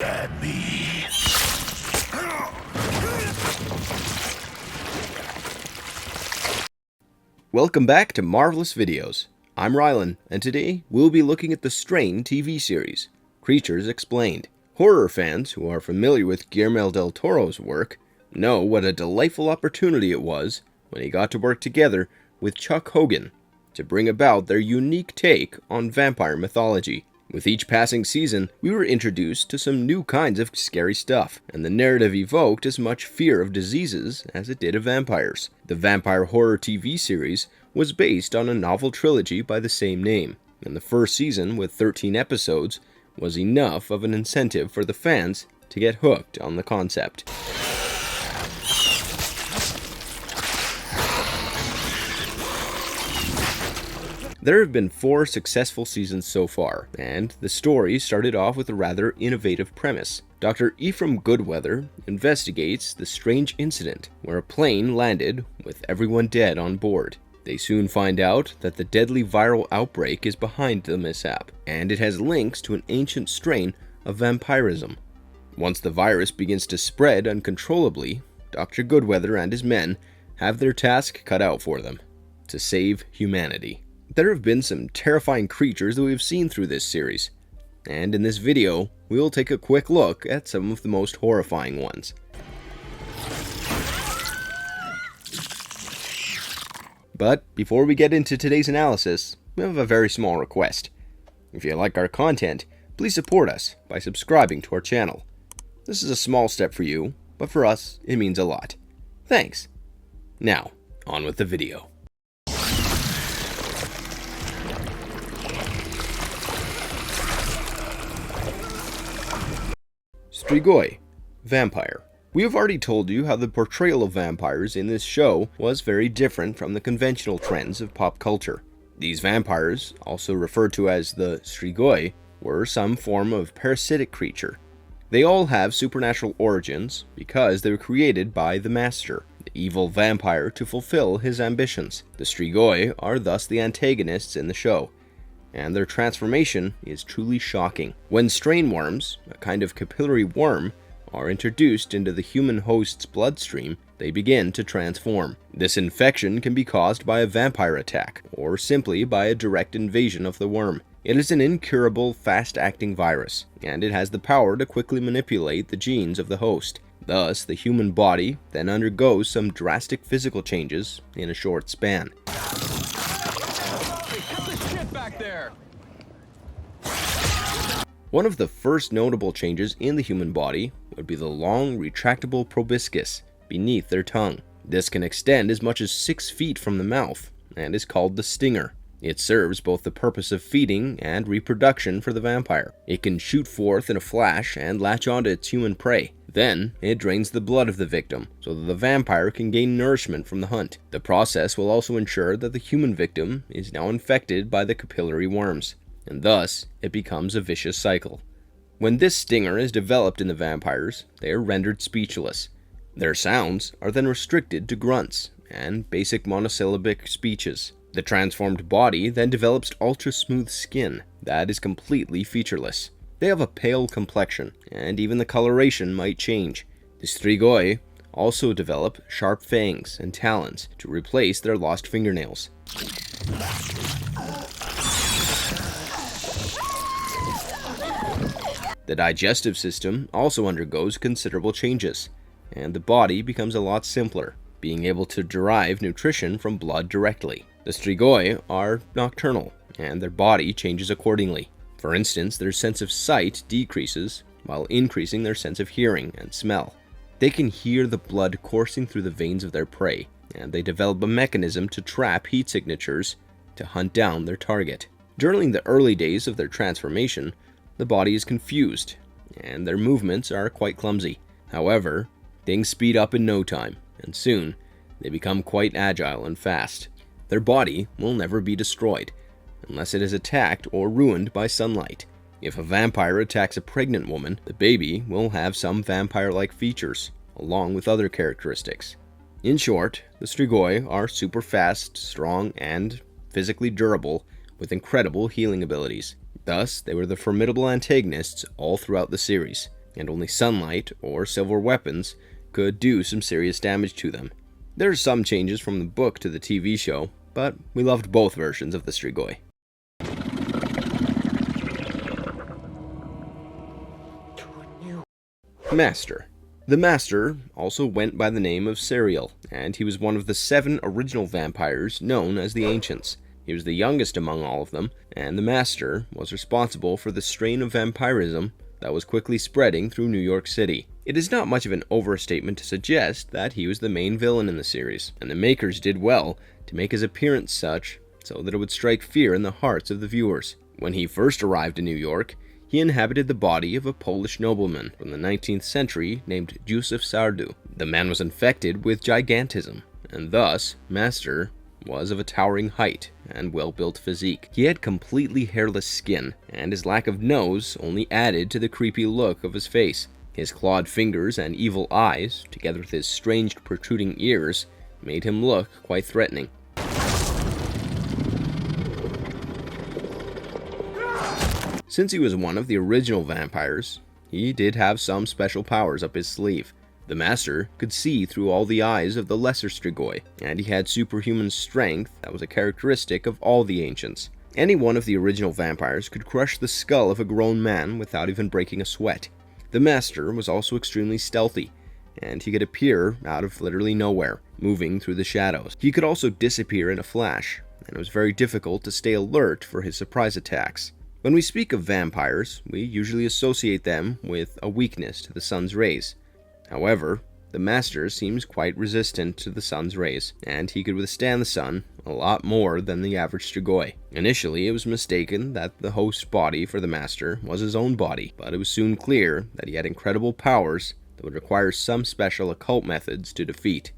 at me. Welcome back to Marvelous Videos. I'm Rylan, and today we'll be looking at the Strain TV series, Creatures Explained. Horror fans who are familiar with Guillermo del Toro's work know what a delightful opportunity it was when he got to work together with Chuck Hogan to bring about their unique take on vampire mythology. With each passing season, we were introduced to some new kinds of scary stuff, and the narrative evoked as much fear of diseases as it did of vampires. The vampire horror TV series was based on a novel trilogy by the same name, and the first season, with 13 episodes, was enough of an incentive for the fans to get hooked on the concept. There have been 4 successful seasons so far, and the story started off with a rather innovative premise. Dr. Ephraim Goodweather investigates the strange incident where a plane landed with everyone dead on board. They soon find out that the deadly viral outbreak is behind the mishap, and it has links to an ancient strain of vampirism. Once the virus begins to spread uncontrollably, Dr. Goodweather and his men have their task cut out for them: to save humanity. There have been some terrifying creatures that we've seen through this series, and in this video, we will take a quick look at some of the most horrifying ones. But before we get into today's analysis, we have a very small request. If you like our content, please support us by subscribing to our channel. This is a small step for you, but for us, it means a lot. Thanks. Now, on with the video. Strigoi, vampire. We have already told you how the portrayal of vampires in this show was very different from the conventional trends of pop culture. These vampires, also referred to as the Strigoi, were some form of parasitic creature. They all have supernatural origins because they were created by the Master, the evil vampire, to fulfill his ambitions. The Strigoi are thus the antagonists in the show, and their transformation is truly shocking. When strain worms, a kind of capillary worm, are introduced into the human host's bloodstream, they begin to transform. This infection can be caused by a vampire attack, or simply by a direct invasion of the worm. It is an incurable, fast-acting virus, and it has the power to quickly manipulate the genes of the host. Thus, the human body then undergoes some drastic physical changes in a short span. One of the first notable changes in the human body would be the long, retractable proboscis beneath their tongue. This can extend as much as 6 feet from the mouth and is called the stinger. It serves both the purpose of feeding and reproduction for the vampire. It can shoot forth in a flash and latch onto its human prey. Then, it drains the blood of the victim so that the vampire can gain nourishment from the hunt. The process will also ensure that the human victim is now infected by the capillary worms, and thus it becomes a vicious cycle. When this stinger is developed in the vampires, they are rendered speechless. Their sounds are then restricted to grunts and basic monosyllabic speeches. The transformed body then develops ultra-smooth skin that is completely featureless. They have a pale complexion, and even the coloration might change. The Strigoi also develop sharp fangs and talons to replace their lost fingernails. The digestive system also undergoes considerable changes, and the body becomes a lot simpler, being able to derive nutrition from blood directly. The Strigoi are nocturnal, and their body changes accordingly. For instance, their sense of sight decreases while increasing their sense of hearing and smell. They can hear the blood coursing through the veins of their prey, and they develop a mechanism to trap heat signatures to hunt down their target. During the early days of their transformation, the body is confused, and their movements are quite clumsy. However, things speed up in no time, and soon they become quite agile and fast. Their body will never be destroyed, unless it is attacked or ruined by sunlight. If a vampire attacks a pregnant woman, the baby will have some vampire-like features, along with other characteristics. In short, the Strigoi are super fast, strong, and physically durable, with incredible healing abilities. Thus, they were the formidable antagonists all throughout the series, and only sunlight or silver weapons could do some serious damage to them. There are some changes from the book to the TV show, but we loved both versions of the Strigoi. Master. The Master also went by the name of Serial, and he was one of the 7 original vampires known as the Ancients. He was the youngest among all of them, and the Master was responsible for the strain of vampirism that was quickly spreading through New York City. It is not much of an overstatement to suggest that he was the main villain in the series, and the makers did well to make his appearance such so that it would strike fear in the hearts of the viewers. When he first arrived in New York, he inhabited the body of a Polish nobleman from the 19th century named Józef Sardu. The man was infected with gigantism, and thus Master was of a towering height and well-built physique. He had completely hairless skin, and his lack of nose only added to the creepy look of his face. His clawed fingers and evil eyes, together with his strange protruding ears, made him look quite threatening. Since he was one of the original vampires, he did have some special powers up his sleeve. The Master could see through all the eyes of the lesser Strigoi, and he had superhuman strength that was a characteristic of all the Ancients. Any one of the original vampires could crush the skull of a grown man without even breaking a sweat. The Master was also extremely stealthy, and he could appear out of literally nowhere, moving through the shadows. He could also disappear in a flash, and it was very difficult to stay alert for his surprise attacks. When we speak of vampires, we usually associate them with a weakness to the sun's rays. However, the Master seems quite resistant to the sun's rays, and he could withstand the sun a lot more than the average Strigoi. Initially, it was mistaken that the host body for the Master was his own body, but it was soon clear that he had incredible powers that would require some special occult methods to defeat.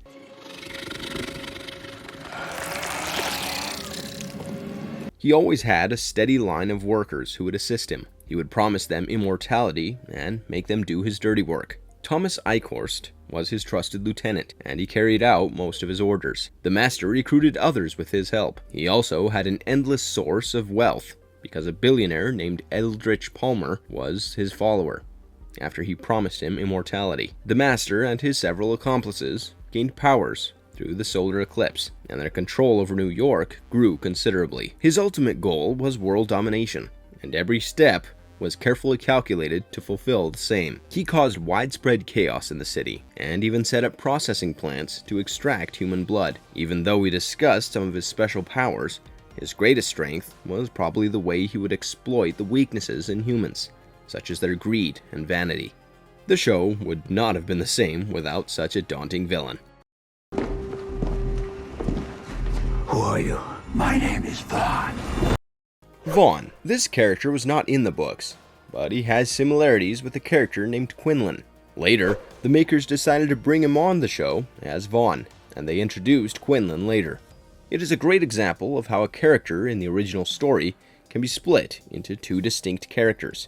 He always had a steady line of workers who would assist him. He would promise them immortality and make them do his dirty work. Thomas Eichhorst was his trusted lieutenant, and he carried out most of his orders. The Master recruited others with his help. He also had an endless source of wealth, because a billionaire named Eldritch Palmer was his follower, after he promised him immortality. The Master and his several accomplices gained powers through the solar eclipse, and their control over New York grew considerably. His ultimate goal was world domination, and every step was carefully calculated to fulfill the same. He caused widespread chaos in the city, and even set up processing plants to extract human blood. Even though we discussed some of his special powers, his greatest strength was probably the way he would exploit the weaknesses in humans, such as their greed and vanity. The show would not have been the same without such a daunting villain. Who are you? My name is Vaun. Vaun. This character was not in the books, but he has similarities with a character named Quinlan. Later, the makers decided to bring him on the show as Vaun, and they introduced Quinlan later. It is a great example of how a character in the original story can be split into 2 distinct characters,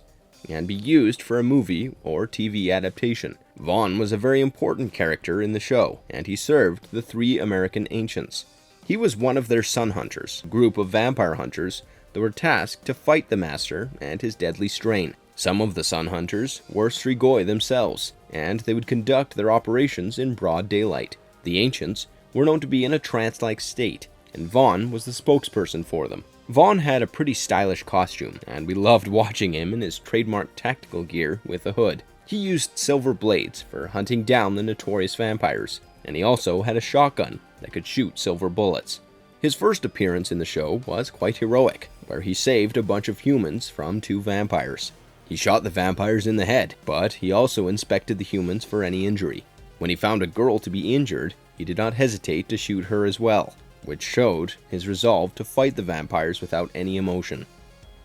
and be used for a movie or TV adaptation. Vaun was a very important character in the show, and he served the 3 American Ancients. He was one of their Sun Hunters, a group of vampire hunters that were tasked to fight the Master and his deadly strain. Some of the Sun Hunters were Strigoi themselves, and they would conduct their operations in broad daylight. The Ancients were known to be in a trance-like state, and Vaun was the spokesperson for them. Vaun had a pretty stylish costume, and we loved watching him in his trademark tactical gear with a hood. He used silver blades for hunting down the notorious vampires, and he also had a shotgun that could shoot silver bullets. His first appearance in the show was quite heroic, where he saved a bunch of humans from 2 vampires. He shot the vampires in the head, but he also inspected the humans for any injury. When he found a girl to be injured, he did not hesitate to shoot her as well, which showed his resolve to fight the vampires without any emotion.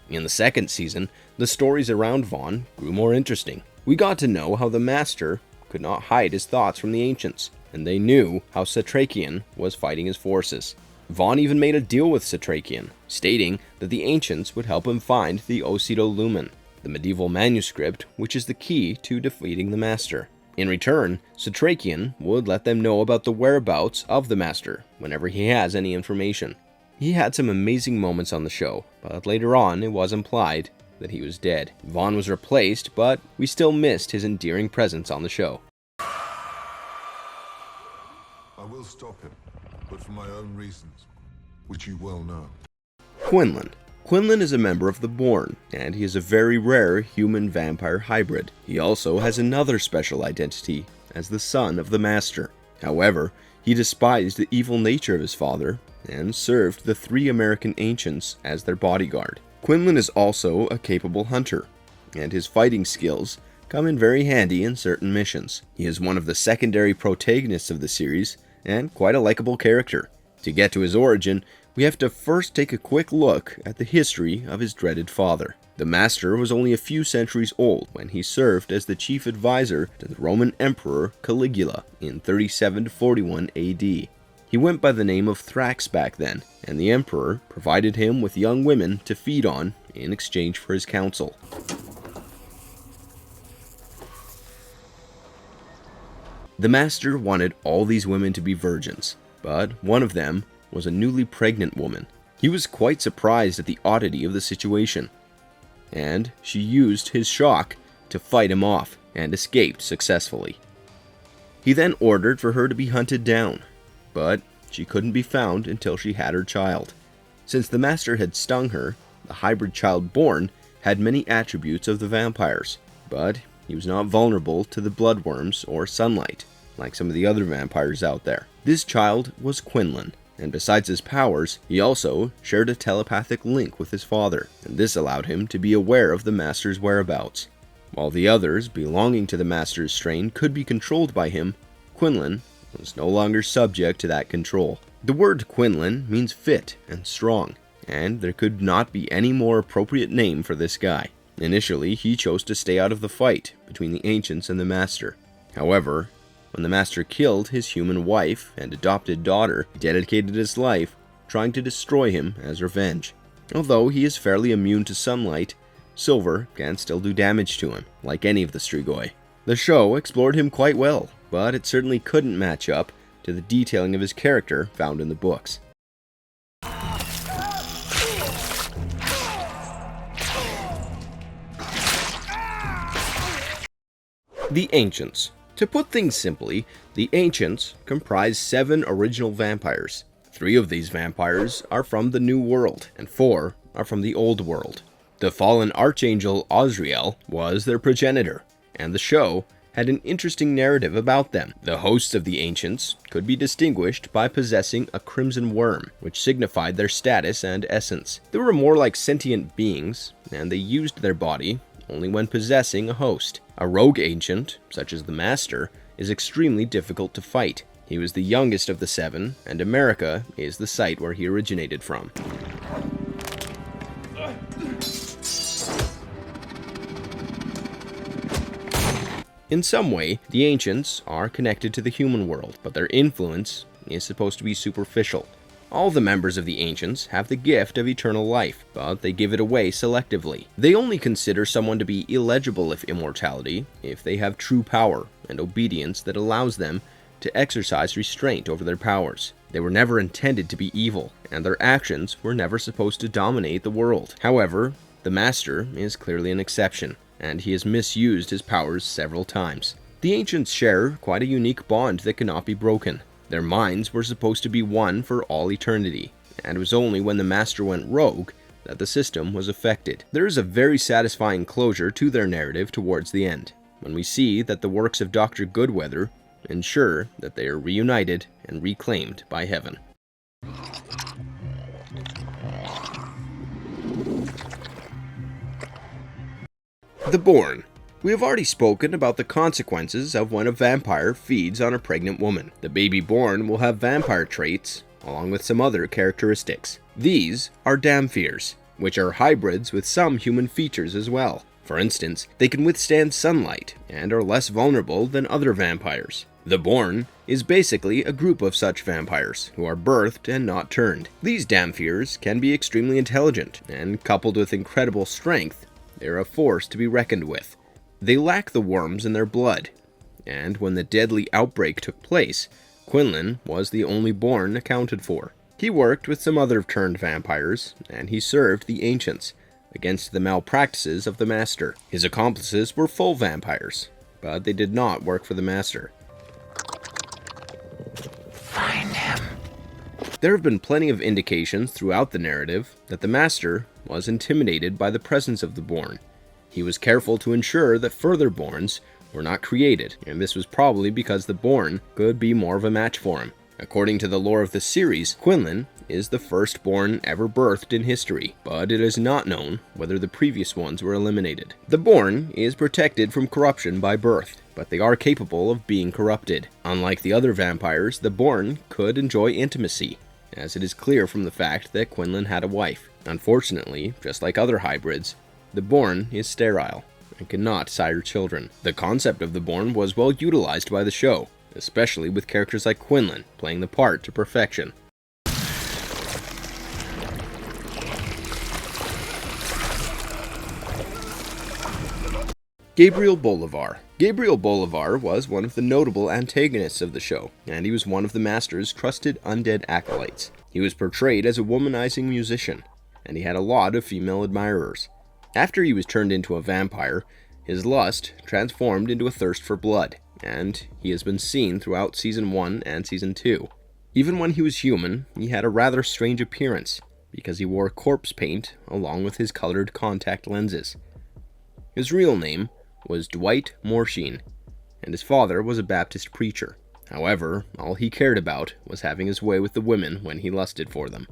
In the second season, the stories around Vaun grew more interesting. We got to know how the Master could not hide his thoughts from the Ancients, and they knew how Satrakian was fighting his forces. Vaun even made a deal with Satrakian, stating that the Ancients would help him find the Ocito Lumen, the medieval manuscript which is the key to defeating the Master. In return, Satrakian would let them know about the whereabouts of the Master whenever he has any information. He had some amazing moments on the show, but later on it was implied that he was dead. Vaun was replaced, but we still missed his endearing presence on the show. I will stop him, but for my own reasons, which you well know. Quinlan. Quinlan is a member of the Born, and he is a very rare human-vampire hybrid. He also has another special identity as the son of the Master. However, he despised the evil nature of his father and served the 3 American ancients as their bodyguard. Quinlan is also a capable hunter, and his fighting skills come in very handy in certain missions. He is one of the secondary protagonists of the series, and quite a likable character. To get to his origin, we have to first take a quick look at the history of his dreaded father. The Master was only a few centuries old when he served as the chief advisor to the Roman Emperor Caligula in 37 to 41 AD. He went by the name of Thrax back then, and the Emperor provided him with young women to feed on in exchange for his counsel. The Master wanted all these women to be virgins, but one of them was a newly pregnant woman. He was quite surprised at the oddity of the situation, and she used his shock to fight him off and escaped successfully. He then ordered for her to be hunted down, but she couldn't be found until she had her child. Since the Master had stung her, the hybrid child born had many attributes of the vampires, but he was not vulnerable to the bloodworms or sunlight, like some of the other vampires out there. This child was Quinlan, and besides his powers, he also shared a telepathic link with his father, and this allowed him to be aware of the Master's whereabouts. While the others belonging to the Master's strain could be controlled by him, Quinlan was no longer subject to that control. The word Quinlan means fit and strong, and there could not be any more appropriate name for this guy. Initially, he chose to stay out of the fight between the Ancients and the Master. However, when the Master killed his human wife and adopted daughter, he dedicated his life trying to destroy him as revenge. Although he is fairly immune to sunlight, silver can still do damage to him, like any of the Strigoi. The show explored him quite well, but it certainly couldn't match up to the detailing of his character found in the books. The Ancients. To put things simply, the Ancients comprise 7 original vampires. 3 of these vampires are from the New World, and 4 are from the Old World. The fallen Archangel Osriel was their progenitor, and the show had an interesting narrative about them. The hosts of the Ancients could be distinguished by possessing a crimson worm, which signified their status and essence. They were more like sentient beings, and they used their body only when possessing a host. A rogue ancient, such as the Master, is extremely difficult to fight. He was the youngest of the 7, and America is the site where he originated from. In some way, the Ancients are connected to the human world, but their influence is supposed to be superficial. All the members of the Ancients have the gift of eternal life, but they give it away selectively. They only consider someone to be eligible of immortality if they have true power and obedience that allows them to exercise restraint over their powers. They were never intended to be evil, and their actions were never supposed to dominate the world. However, the Master is clearly an exception, and he has misused his powers several times. The Ancients share quite a unique bond that cannot be broken. Their minds were supposed to be one for all eternity, and it was only when the Master went rogue that the system was affected. There is a very satisfying closure to their narrative towards the end, when we see that the works of Dr. Goodweather ensure that they are reunited and reclaimed by heaven. The Born. We have already spoken about the consequences of when a vampire feeds on a pregnant woman. The baby born will have vampire traits, along with some other characteristics. These are Dhamphirs, which are hybrids with some human features as well. For instance, they can withstand sunlight and are less vulnerable than other vampires. The Born is basically a group of such vampires who are birthed and not turned. These Dhamphirs can be extremely intelligent, and coupled with incredible strength, they are a force to be reckoned with. They lack the worms in their blood, and when the deadly outbreak took place, Quinlan was the only Born accounted for. He worked with some other turned vampires, and he served the Ancients, against the malpractices of the Master. His accomplices were full vampires, but they did not work for the Master. Find him. There have been plenty of indications throughout the narrative that the Master was intimidated by the presence of the Born. He was careful to ensure that further Borns were not created, and this was probably because the Born could be more of a match for him. According to the lore of the series, Quinlan is the firstborn ever birthed in history, but it is not known whether the previous ones were eliminated. The Born is protected from corruption by birth, but they are capable of being corrupted. Unlike the other vampires, the Born could enjoy intimacy, as it is clear from the fact that Quinlan had a wife. Unfortunately, just like other hybrids, the Born is sterile and cannot sire children. The concept of the Born was well utilized by the show, especially with characters like Quinlan playing the part to perfection. Gabriel Bolivar. Gabriel Bolivar was one of the notable antagonists of the show, and he was one of the Master's trusted undead acolytes. He was portrayed as a womanizing musician, and he had a lot of female admirers. After he was turned into a vampire, his lust transformed into a thirst for blood, and he has been seen throughout Season 1 and Season 2. Even when he was human, he had a rather strange appearance, because he wore corpse paint along with his colored contact lenses. His real name was Dwight Morsheen, and his father was a Baptist preacher. However, all he cared about was having his way with the women when he lusted for them.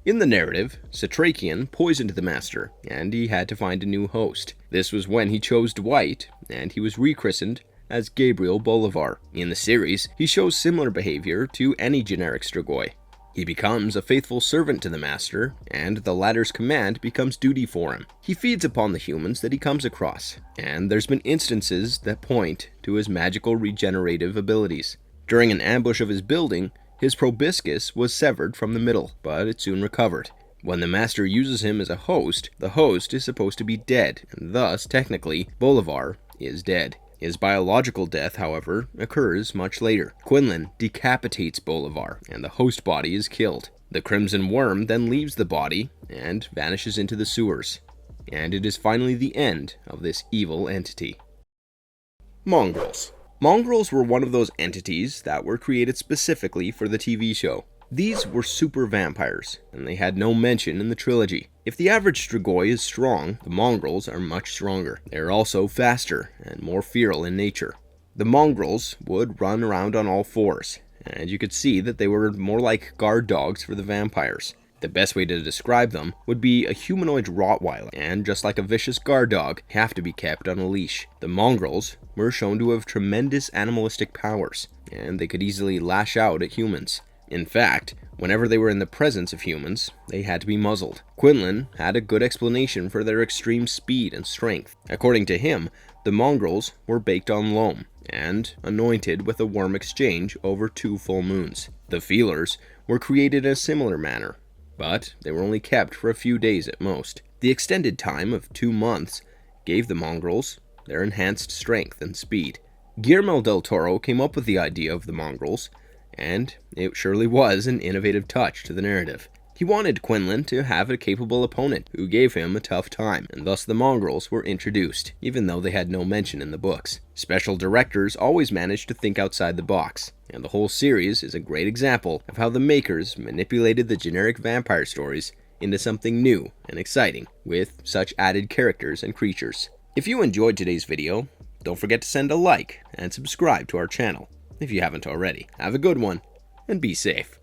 In the narrative, Satrakian poisoned the Master, and he had to find a new host. This was when he chose Dwight, and he was rechristened as Gabriel Bolivar. In the series, he shows similar behavior to any generic Strigoi. He becomes a faithful servant to the Master, and the latter's command becomes duty for him. He feeds upon the humans that he comes across, and there's been instances that point to his magical regenerative abilities. During an ambush of his building, his proboscis was severed from the middle, but it soon recovered. When the Master uses him as a host, the host is supposed to be dead, and thus, technically, Bolivar is dead. His biological death, however, occurs much later. Quinlan decapitates Bolivar, and the host body is killed. The Crimson Worm then leaves the body and vanishes into the sewers. And it is finally the end of this evil entity. Mongrels. Mongrels were one of those entities that were created specifically for the TV show. These were super vampires, and they had no mention in the trilogy. If the average Strigoi is strong, the Mongrels are much stronger. They are also faster and more feral in nature. The Mongrels would run around on all fours, and you could see that they were more like guard dogs for the vampires. The best way to describe them would be a humanoid Rottweiler, and just like a vicious guard dog, have to be kept on a leash. The Mongrels were shown to have tremendous animalistic powers, and they could easily lash out at humans. In fact, whenever they were in the presence of humans, they had to be muzzled. Quinlan had a good explanation for their extreme speed and strength. According to him, the Mongrels were baked on loam and anointed with a worm exchange over 2 full moons. The Feelers were created in a similar manner, but they were only kept for a few days at most. The extended time of 2 months gave the Mongrels their enhanced strength and speed. Guillermo del Toro came up with the idea of the Mongrels, and it surely was an innovative touch to the narrative. He wanted Quinlan to have a capable opponent who gave him a tough time, and thus the Mongrels were introduced, even though they had no mention in the books. Special directors always managed to think outside the box, and the whole series is a great example of how the makers manipulated the generic vampire stories into something new and exciting, with such added characters and creatures. If you enjoyed today's video, don't forget to send a like and subscribe to our channel if you haven't already. Have a good one, and be safe.